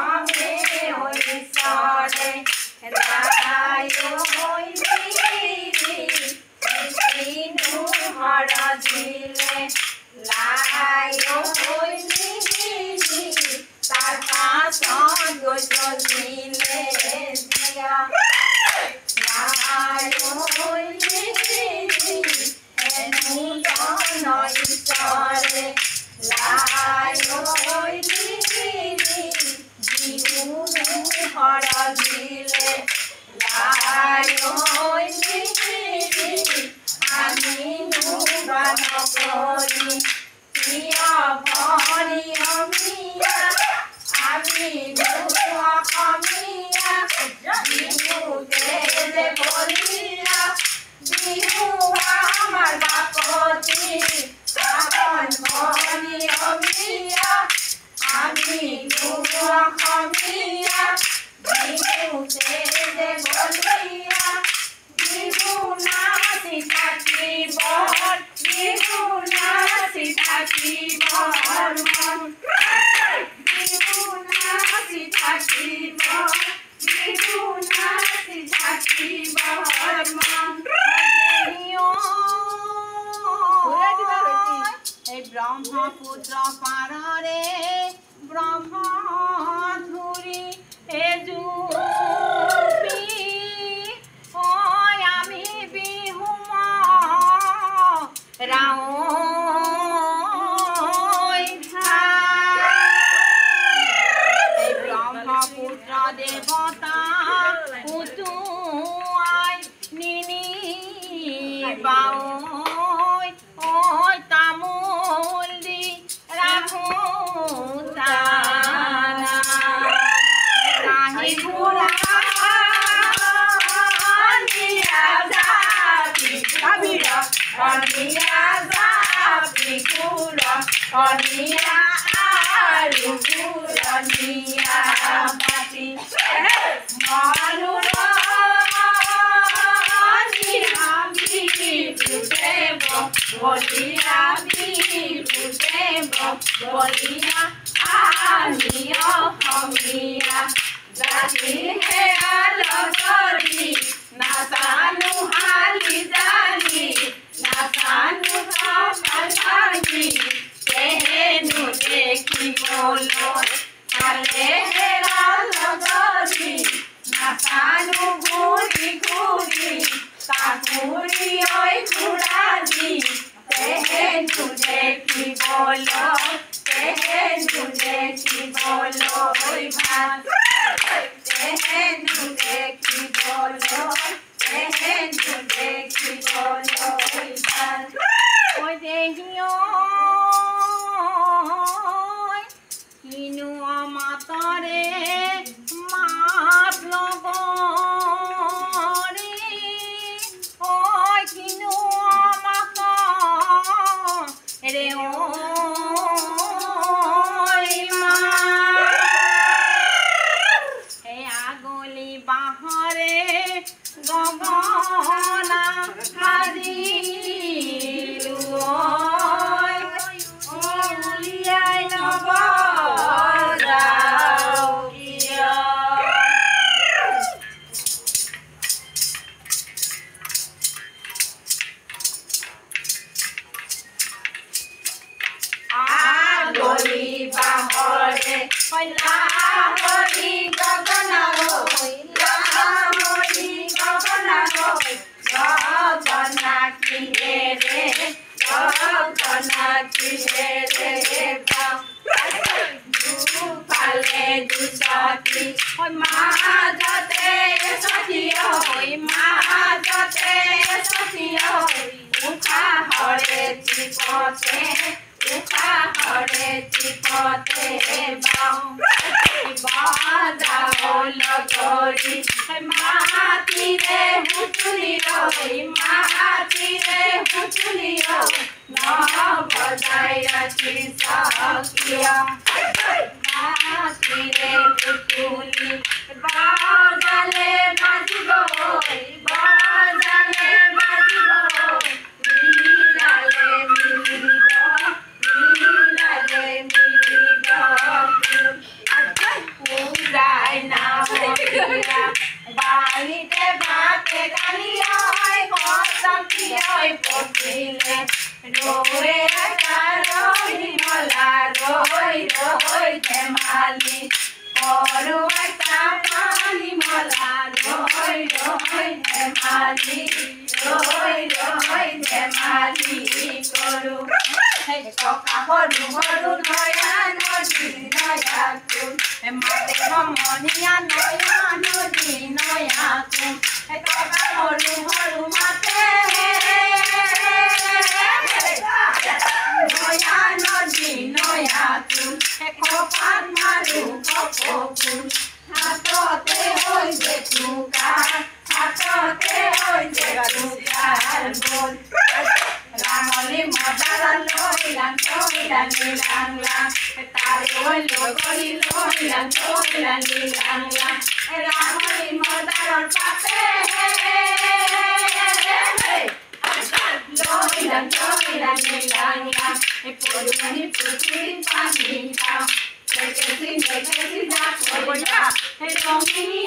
हमे ओइसरे लायो होइली दिनु हर दिले लायो होइली तार पासन गोचलिले दिया लायो होइली एनु जन इतरे लायो होइली दिनु हर दिले लायो होइली আমি নুবান করি প্রিয় ভরি অমিয়া আমি নুয়া কমিয়া বিহুতে যে বলিয়া বিহু আমার বাপতি আপন ভরি অমিয়া আমি নুয়া কমিয়া বিহুতে যে বলিয়া বিহু নাচি থাকিব বিহু নাচি থাকিব মন বিহু নাচি থাকিব বিহু নাচি থাকিব মন এই ব্রহ্মপুত্র পারে ব্রহ্ম ধুরি এ ব্রহ্মপুত্র দেবতা উতুয়াই নিনি বাও ওই তামুল দি রাখো তানা রাহি ঘোড়া নিয়া যাবি কাবিরা অনিয়া যাবি ঘোড়া অনিয়া আলু ঘোড়া নিয়া পাতি মানুষ বলিয়া বিভূদেব বলিয়া আমিও হমিয়া জানি হে আলগরি নাসানু হালি জানি নাসানু হালি কেহেনু দেখি বলো কালে হে আলগরি নাসানু ঘুরি ঘুরি কাকুরি ওই ঘুরানি তেহেনু দেখি বলো তেহেনু দেখি বলো ওই ভাত তেহেনু দেখি বলো তেহেনু দেখি বলো ওই ভাত ওই দেখিও কিনু মাতরে মাত লগরে ওই কিনু মাত রে ওই মা হে আগলি বাহরে গগনা হাজিলু ওই উলিয়াই নব যাও কিয় আগলি বাহরে লাহরি গগনা লাহরি গগনা গগনা কিহে রে গগনা কিহে রে দুফালে দুসতি মাজতে সতি হৈ মাজতে সতি হৈ উষা হৰে চিপতে উষা হৰে চিপতে বাও বাজাও লগৰি মাতিৰে হুঁচৰি ৰৈ মাতিৰে হুঁচৰি ৰৈ ন বজাই ৰাতি চাকিয়া মাতিৰে হুঁচৰি বাজালে বাজিব বাজালে বাজিব মিলালে মিলিব মিলালে মিলিব কালি ঐ কষ্টকি ঐ পকিলে ৰৈ ৰৈ মলা ৰৈ ৰৈ ধেমালি কৰো এটা পানী মলা ৰৈ ৰৈ ধেমালি ৰৈ ৰৈ ধেমালি কৰো ককা সৰু সৰু নয়া নদী নয়া কোন মাতে সমনীয়া নয়া নদী নয়া কোন ককা সৰু সৰু মাতে নয়া নদী নয়া কোন কপাত মাৰো কপকুন হাততে হৈছে টুকাৰ হাততে হৈছে টুকাৰ বল ৰাঙলী মদাৰ লৈ লাং লাং লাং তাৰে ঐ লগৰী লৈ লাং লাং লাং ৰাঙলী মদাৰৰ পাতে লৈ লাং লাং লাং পদুমণি পুখুৰী পানী খাওঁ ৰঙিনী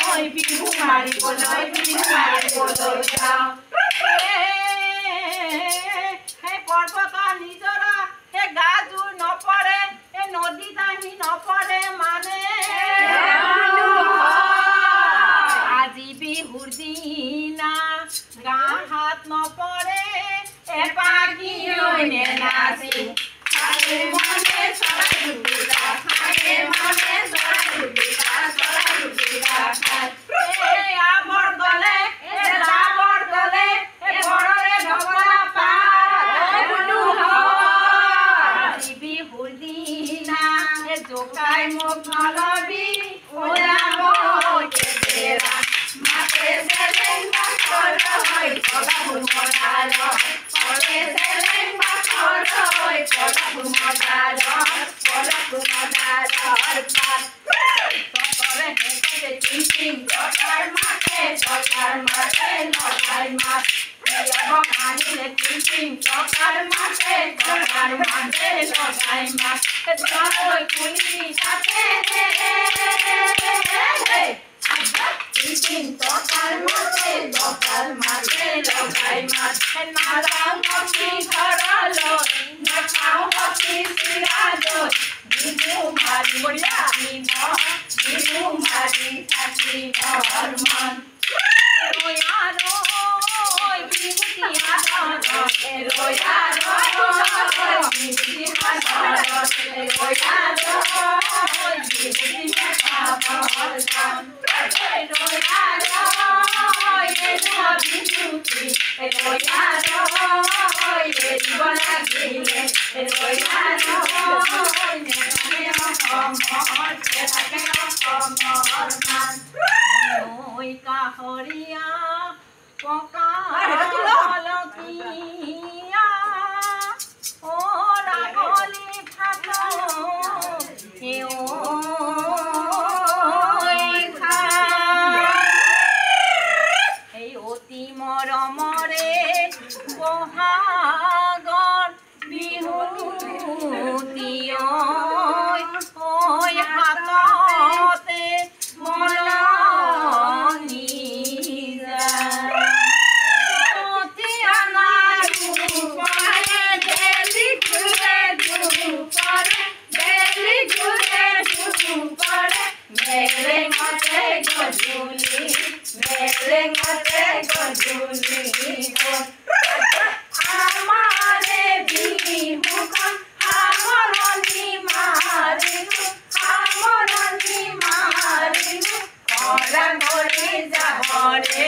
ঐ বিহু মাৰিবলৈ যাওঁ পৰ্বতৰ নিজৰা গাজোৰ নপৰে নদীত আহি নপৰে মানে আজি বিহুৰ দিনা গা হাত নপৰে এপাকি নাচি খালে মনে চৰাই ডুবিলা খালে মনে চৰাই ডুবিলা খায় আমৰ দলে জাবৰ দলে ঘৰৰে ঢবলা বিহুৰ দিনা জোকাই মোক নলবি ওলাব কেতেৰা মাতে চেলেং বাখৰ হৈ পলাহুৰ মদাৰ পলে চেলেং বাখৰ হৈ পলাহুৰ মদাৰ পলাহুৰ মদাৰ পাত ততৰে হেঁচে চিং ততাৰ মাতে লগাই মাত আনিলে চিং ততাৰ মাতে লগাই মাত জয় পুলি তাতে চিং ততাৰ মাতে লগাই মাত নাযাওঁ সখী ঘৰলৈ নাখাওঁ সখী চিৰালৈ বিহু মাৰি থাকি ঘৰমান কাহৰিয়া পকা লকিয়া ও ৰাগলি ভাত এই অতি মৰমৰে বহাগৰ বিহুতি ঐ হাততে মলনি আমাৰে বিহুখন আমৰনি মাৰিনু ঘৰা ঘৰি যাবৰে